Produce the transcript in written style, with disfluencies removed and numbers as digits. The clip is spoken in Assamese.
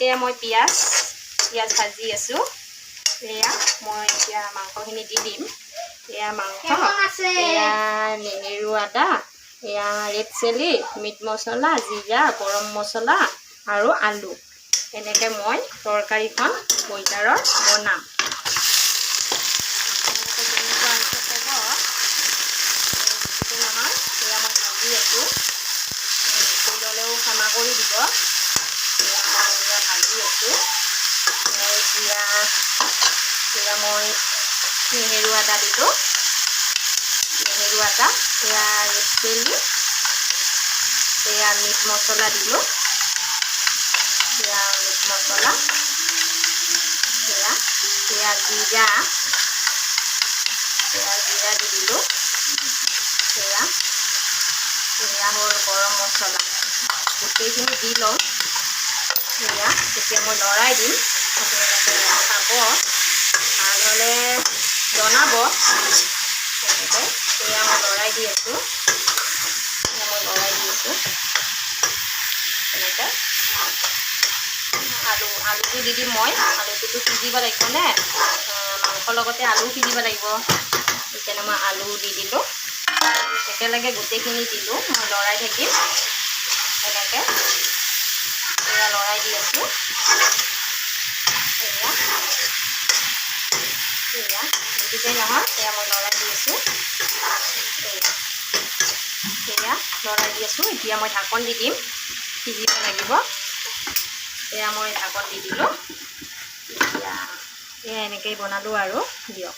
এয়া মই পিঁয়াজ ভাজি আছোঁ। এয়া মই এতিয়া মাংসখিনি দি দিম। এয়া মাংস, এয়া নেহেৰু আদা, এয়া ৰেড চিলি, মিট মছলা, জিৰা, গৰম মছলা আৰু আলু। এনেকৈ মই তৰকাৰীখন ব্ৰইলাৰৰ বনাম। নহয় এয়া মই ভাজি আছোঁ, ল'লেও ক্ষমা কৰি দিব। এয়া মই ভাজি আছোঁ। এতিয়া মই নেহেৰু আদা দিলোঁ, নেহেৰু আদা, এয়া ৰেড চিলি, এয়া মিট মছলা দিলোঁ, এয়া মিট মছলা, এয়া জিৰা দি দিলোঁ, এয়া হ'ল গৰম মছলা। গোটেইখিনি দি লওঁ। এয়া তেতিয়া মই লৰাই দিম, আপোনালোকে খাব, ভাল হ'লে জনাব। তেনেকৈ এয়া মই লৰাই দি আছোঁ, তেনেকৈ আলুটো দি দিম মই। আলুটোতো সিজিব লাগিব নে, মাংসৰ লগতে আলু সিজিব লাগিব। সেইকাৰণে মই আলু দি দিলোঁ, একেলগে গোটেইখিনি দিলোঁ। মই লৰাই থাকিম এনেকৈ। এয়া লৰাই দি আছোঁ। এয়া বুজিছেই নহয়, এয়া মই লৰাই দি আছোঁ। এয়া লৰাই দি আছোঁ। এতিয়া মই ঢাকন দি দিম, সিজিব লাগিব। এয়া মই ঢাকন দি দিলোঁ। এতিয়া এয়া এনেকৈয়ে বনালোঁ আৰু দিয়ক।